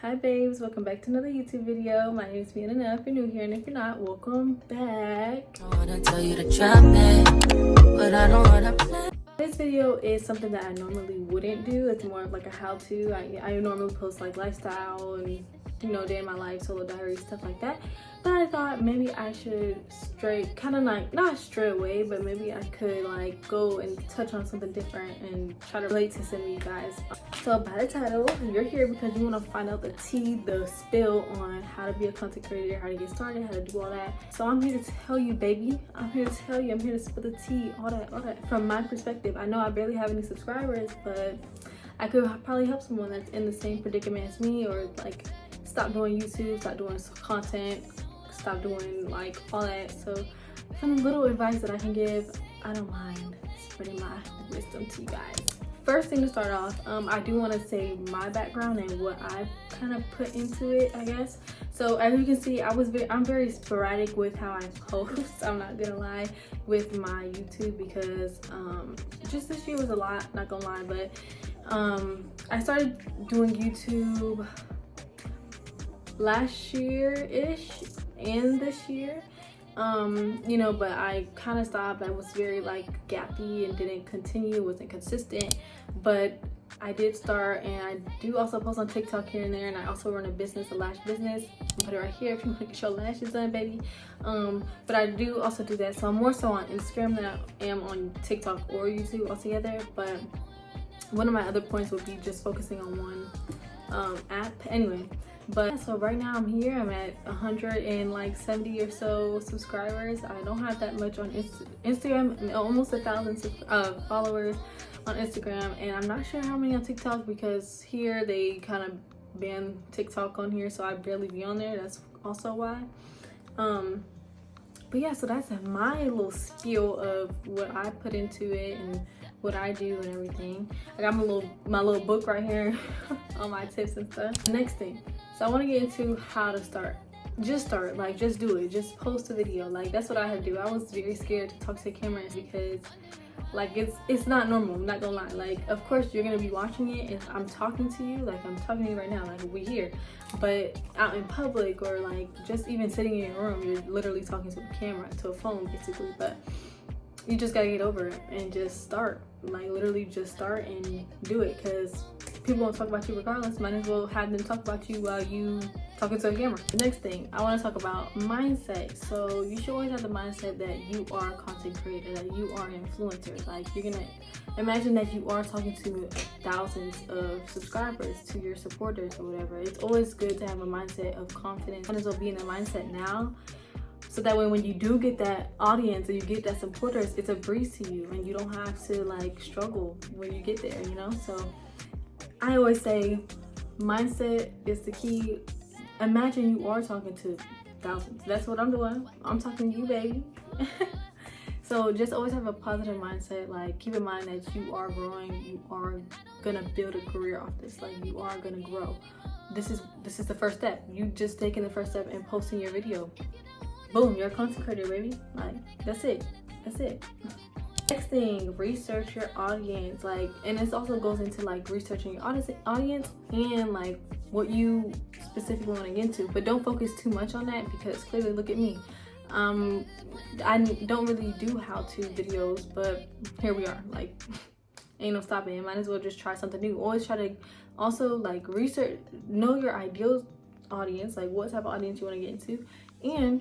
Hi babes, welcome back to another YouTube video. My name is Vienna if you're new here, and if you're not, welcome back. I wanna tell you to drop it, but I don't wanna play. This video is something that I normally wouldn't do. It's more of like a how-to. I normally post like lifestyle and day in my life, solo diary, stuff like that. But I thought maybe I should not straight away, but maybe I could like go and touch on something different and try to relate to some of you guys. So by the title, you're here because you want to find out the tea, the spill on how to be a content creator, how to get started, how to do all that. So I'm here to tell you, baby. I'm here to tell you. I'm here to spill the tea, all that from my perspective. I know I barely have any subscribers, but I could probably help someone that's in the same predicament as me, or like stop doing YouTube, stop doing content, stop doing like all that. So some little advice that I can give, I don't mind spreading my wisdom to you guys. First thing to start off, I do want to say my background and what I've kind of put into it, I guess. So as you can see, I'm very sporadic with how I post. I'm not gonna lie, with my YouTube, because just this year was a lot, not gonna lie. But I started doing YouTube last year-ish and this year, but I kind of stopped. I was very like gappy and didn't continue, wasn't consistent, but I did start, and I do also post on TikTok here and there, and I also run a lash business. I'll put it right here if you want to get your lashes done, baby. But I do also do that, so I'm more so on Instagram than I am on TikTok or YouTube altogether. But one of my other points would be just focusing on one app anyway. But so right now I'm here, I'm at 170 or so subscribers. I don't have that much on Instagram, almost 1,000 followers on Instagram, and I'm not sure how many on TikTok, because here they kind of ban TikTok on here, so I barely be on there. That's also why. But yeah, so that's my little spiel of what I put into it and what I do and everything. I got my little book right here on my tips and stuff. Next thing, so I want to get into how to start. Just start, like just do it. Just post a video. Like that's what I had to do. I was very scared to talk to the cameras because like it's not normal. I'm not gonna lie. Like of course you're gonna be watching it if I'm talking to you, like I'm talking to you right now, like we here. But out in public, or like just even sitting in your room, you're literally talking to a camera, to a phone basically. But you just gotta get over it and just start. Like literally just start and do it, because people won't talk about you regardless. Might as well have them talk about you while you talking to a camera. The next thing I want to talk about, mindset. So you should always have the mindset that you are a content creator, that you are an influencer. Like you're gonna imagine that you are talking to thousands of subscribers, to your supporters or whatever. It's always good to have a mindset of confidence. Might as well be in the mindset now, so that way when you do get that audience and you get that supporters, it's a breeze to you and you don't have to like struggle when you get there, So I always say mindset is the key. Imagine you are talking to thousands. That's what I'm doing. I'm talking to you, baby. So just always have a positive mindset. Like keep in mind that you are growing. You are gonna build a career off this. Like you are gonna grow. This is the first step. You just taking the first step and posting your video. Boom, you're a content creator, baby. Like that's it. Next thing, research your audience. Like, and this also goes into like researching your audience and like what you specifically want to get into. But don't focus too much on that, because clearly, look at me. I don't really do how-to videos, but here we are. Like, ain't no stopping it. Might as well just try something new. Always try to also like research, know your ideal audience, like what type of audience you want to get into, and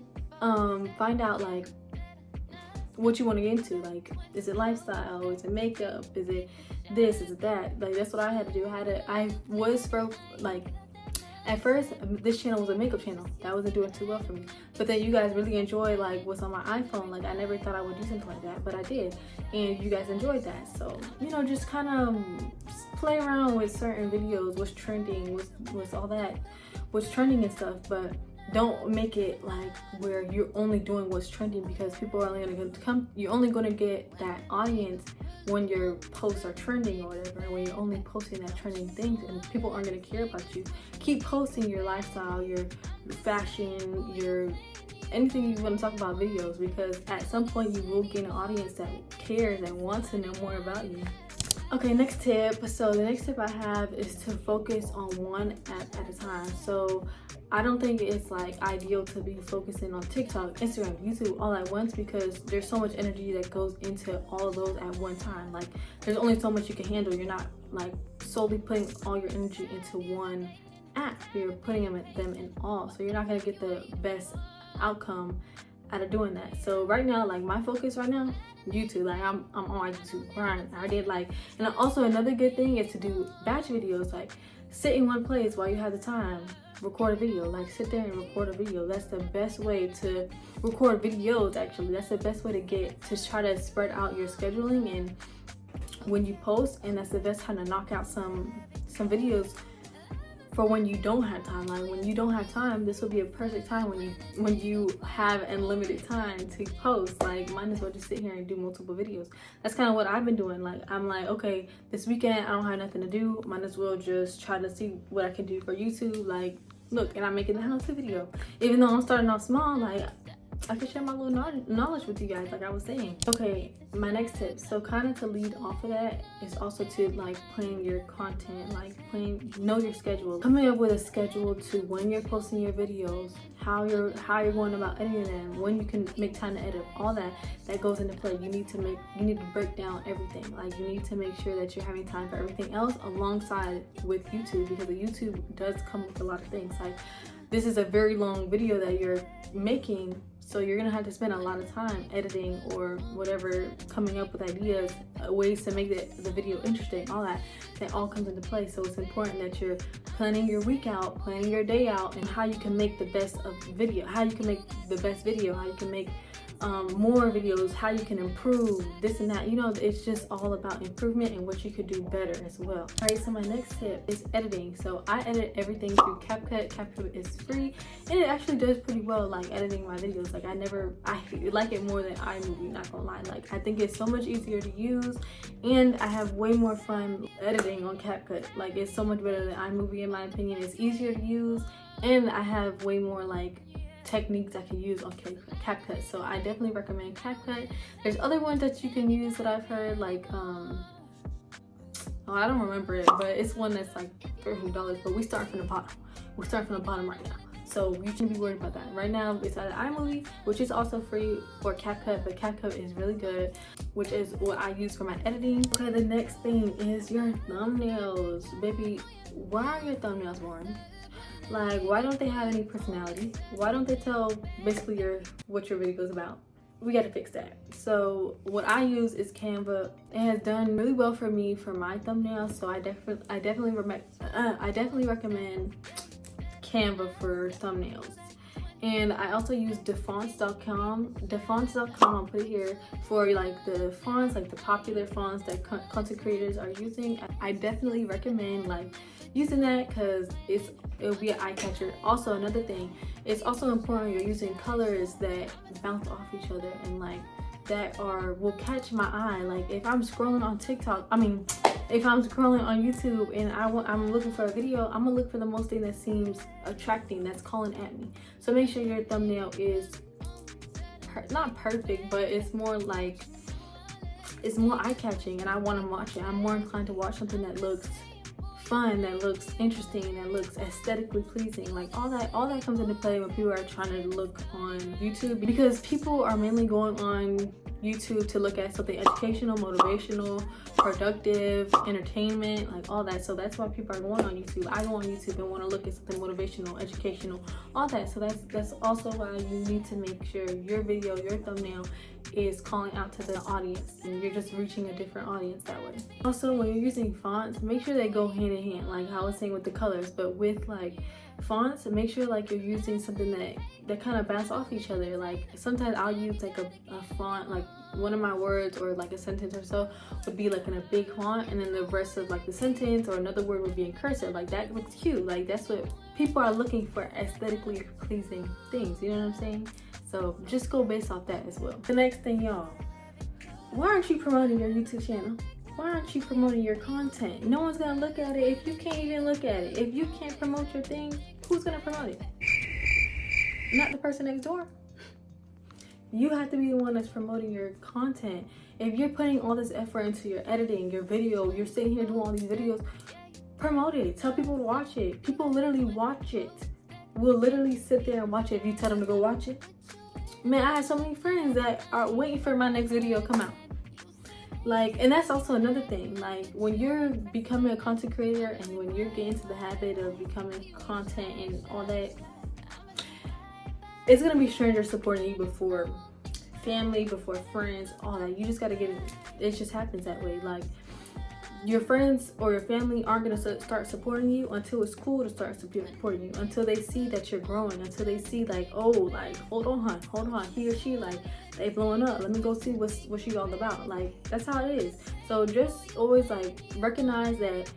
find out like what you want to get into. Like, is it lifestyle, is it makeup, is it this, is it that? Like that's what I had to do. I was for like at first this channel was a makeup channel that wasn't doing too well for me, but then you guys really enjoy like what's on my iPhone. Like I never thought I would do something like that, but I did, and you guys enjoyed that. So just kind of play around with certain videos, what's trending, what's all that, what's trending and stuff. But don't make it like where you're only doing what's trending, because people are only going to come. You're only going to get that audience when your posts are trending or whatever, when you're only posting that trending things, and people aren't going to care about you. Keep posting your lifestyle, your fashion, your anything you want to talk about videos, because at some point you will get an audience that cares and wants to know more about you. Okay, next tip. So the next tip I have is to focus on one app at a time. So I don't think it's like ideal to be focusing on TikTok, Instagram, YouTube all at once, because there's so much energy that goes into all of those at one time. Like there's only so much you can handle. You're not like solely putting all your energy into one app. You're putting them in all. So you're not gonna get the best outcome out of doing that. So right now, like my focus right now, YouTube. Like I'm on my YouTube grind. I did like, and also another good thing is to do batch videos. Like sit in one place while you have the time, record a video. Like sit there and record a video. That's the best way to record videos. Actually, that's the best way to try to spread out your scheduling and when you post. And that's the best time to knock out some videos for when you don't have time. Like when you don't have time, this will be a perfect time when you have unlimited time to post. Like might as well just sit here and do multiple videos. That's kind of what I've been doing. Like I'm like, okay, this weekend I don't have nothing to do, might as well just try to see what I can do for YouTube. Like look, and I'm making the how-to video. Even though I'm starting off small, like I can share my little knowledge with you guys, like I was saying. Okay, my next tip. So kind of to lead off of that is also to like plan your content, like know your schedule. Coming up with a schedule to when you're posting your videos, how you're going about editing them, when you can make time to edit, all that goes into play. You need to break down everything. Like you need to make sure that you're having time for everything else alongside with YouTube, because the YouTube does come with a lot of things. Like this is a very long video that you're making, so you're gonna have to spend a lot of time editing or whatever, coming up with ideas, ways to make the video interesting, all that all comes into play. So it's important that you're planning your week out, planning your day out, and how you can make the best of video, how you can make the best video, how you can make more videos, how you can improve this and that. You know, it's just all about improvement and what you could do better as well. All right, so my next tip is editing. So I edit everything through CapCut. CapCut is free and it actually does pretty well, like editing my videos. Like I like it more than iMovie, not gonna lie. Like I think it's so much easier to use and I have way more fun editing on CapCut. Like it's so much better than iMovie in my opinion. It's easier to use and I have way more like techniques I can use on CapCut. So I definitely recommend CapCut. There's other ones that you can use that I've heard, like I don't remember it, but it's one that's like $30, but we start from the bottom right now, so you shouldn't be worried about that. Right now it's either iMovie, which is also free, or CapCut, but CapCut is really good, which is what I use for my editing. Okay, the next thing is your thumbnails. Baby, why are your thumbnails boring? Like, why don't they have any personality? Why don't they tell basically what your video is about? We got to fix that. So what I use is Canva. It has done really well for me for my thumbnails. So I definitely recommend Canva for thumbnails. And I also use defonts.com. Defonts.com, I'll put it here, for like the fonts, like the popular fonts that content creators are using. I definitely recommend like using that because it'll be an eye catcher. Also, another thing, it's also important you're using colors that bounce off each other and like that will catch my eye. Like if I'm scrolling on TikTok, if I'm scrolling on YouTube and I'm looking for a video, I'm gonna look for the most thing that seems attracting, that's calling at me. So make sure your thumbnail is not perfect, but it's more like, it's more eye-catching and I want to watch it. I'm more inclined to watch something that looks fun, that looks interesting, that looks aesthetically pleasing. Like all that comes into play when people are trying to look on YouTube, because people are mainly going on YouTube to look at something educational, motivational, productive, entertainment, like all that. So that's why people are going on YouTube. I go on YouTube and want to look at something motivational, educational, all that. So that's also why you need to make sure your video, your thumbnail is calling out to the audience and you're just reaching a different audience that way. Also, when you're using fonts, make sure they go hand in hand, like how I was saying with the colors, but with like fonts, make sure like you're using something that kind of bounce off each other. Like sometimes I'll use like a font, like one of my words or like a sentence or so would be like in a big font, and then the rest of like the sentence or another word would be in cursive. Like that looks cute. Like that's what people are looking for, aesthetically pleasing things, you know what I'm saying? So just go based off that as well. The next thing, y'all, why aren't you promoting your YouTube channel? Why aren't you promoting your content? No one's gonna look at it if you can't even look at it. If you can't promote your thing, who's gonna promote it? Not the person next door. You have to be the one that's promoting your content. If you're putting all this effort into your editing, your video, you're sitting here doing all these videos, promote it. Tell people to watch it. People literally watch it. Will literally sit there and watch it if you tell them to go watch it. Man, I have so many friends that are waiting for my next video to come out. Like, and that's also another thing. Like, when you're becoming a content creator and when you're getting into the habit of becoming content and all that, it's gonna be strangers supporting you before family, before friends, all that. You just gotta get it just happens that way. Like, your friends or your family aren't gonna start supporting you until it's cool to start supporting you, until they see that you're growing, until they see like, oh, like, hold on, he or she, like, they blowing up, let me go see what she's all about. Like, that's how it is. So just always like recognize that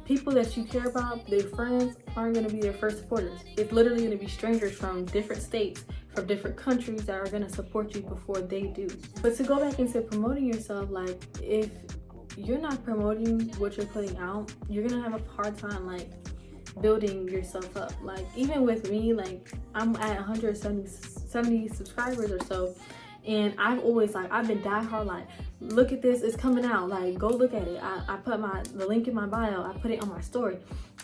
people that you care about, their friends, aren't gonna be their first supporters. It's literally gonna be strangers from different states, from different countries that are gonna support you before they do. But to go back into promoting yourself, like, if you're not promoting what you're putting out, you're gonna have a hard time like building yourself up. Like, even with me, like, I'm at 170 subscribers or so, and I've always like, I've been diehard, like, look at this, it's coming out, like, go look at it. I put the link in my bio, I put it on my story.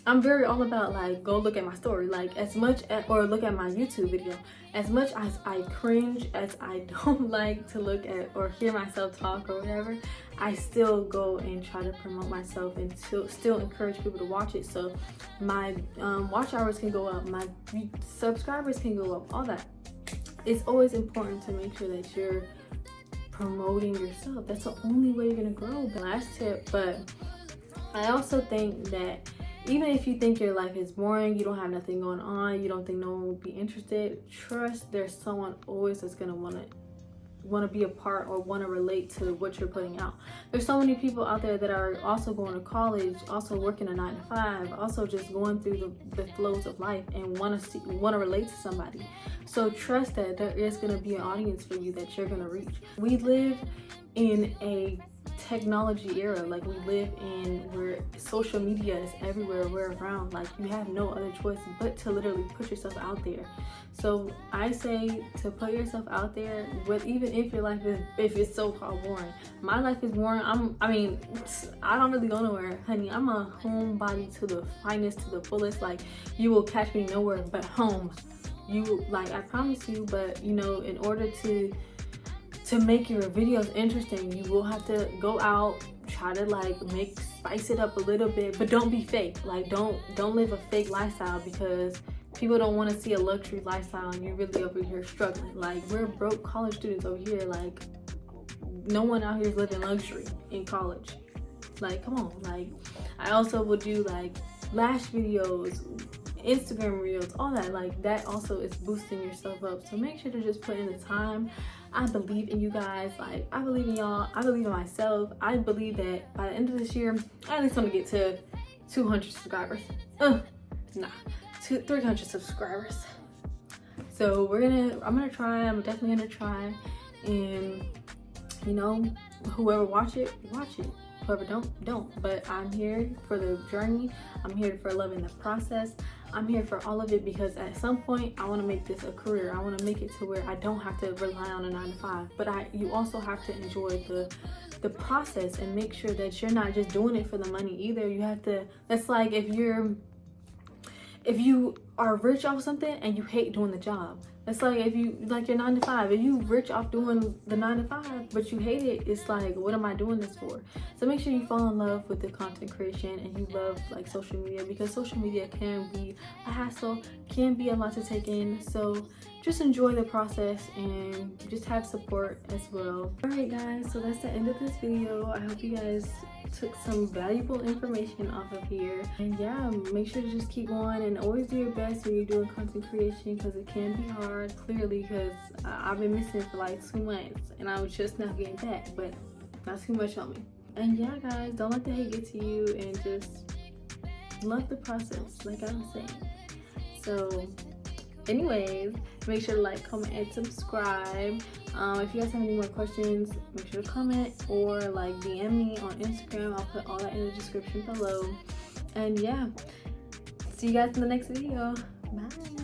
I'm very all about like, go look at my story, like, as much or look at my YouTube video. As much as I cringe, as I don't like to look at or hear myself talk or whatever, I still go and try to promote myself and still encourage people to watch it, so my watch hours can go up, my subscribers can go up, all that. It's always important to make sure that you're promoting yourself. That's the only way you're gonna grow. Last tip, but I also think that even if you think your life is boring, you don't have nothing going on, you don't think no one will be interested, trust there's someone always that's gonna want to be a part or want to relate to what you're putting out. There's so many people out there that are also going to college, also working a 9-to-5, also just going through the flows of life and want to relate to somebody. So trust that there is going to be an audience for you that you're going to reach. We live in a technology era, like, we live in where social media is everywhere, we're around. Like, you have no other choice but to literally put yourself out there. So I say to put yourself out there, with even if your life is, if it's so called boring. My life is boring. I mean, I don't really go nowhere, honey. I'm a homebody to the finest, to the fullest. Like, you will catch me nowhere but home. You, like, I promise you. But you know, in order to make your videos interesting, you will have to go out, try to like spice it up a little bit, but don't be fake. Like, don't live a fake lifestyle, because people don't want to see a luxury lifestyle and you're really over here struggling. Like, we're broke college students over here. Like, no one out here is living luxury in college. Like, come on. Like, I also will do like lash videos, Instagram reels, all that. Like, that also is boosting yourself up. So make sure to just put in the time. I believe in you guys. Like, I believe in y'all. I believe in myself. I believe that by the end of this year, I at least want to get to 200 subscribers. 300 subscribers. So I'm gonna try. I'm definitely gonna try. And you know, whoever watch it, whoever don't. But I'm here for the journey. I'm here for loving the process. I'm here for all of it, because at some point I want to make this a career. I want to make it to where I don't have to rely on a 9-to-5, but you also have to enjoy the process and make sure that you're not just doing it for the money either. You have to, that's like if you are rich off something and you hate doing the job. It's like if you like your 9-to-5, if you rich off doing the 9-to-5 but you hate it, it's like, what am I doing this for? So make sure you fall in love with the content creation and you love like social media, because social media can be a hassle, can be a lot to take in. So just enjoy the process and just have support as well. Alright guys, so that's the end of this video. I hope you guys took some valuable information off of here, and yeah, make sure to just keep going and always do your best when you're doing content creation, because it can be hard, clearly, because I've been missing for like 2 months and I was just now getting back, but not too much on me. And yeah guys, don't let the hate get to you, and just love the process, like I was saying. So anyways, make sure to like, comment, and subscribe. If you guys have any more questions, make sure to comment or like DM me on Instagram. I'll put all that in the description below. And yeah, see you guys in the next video. Bye.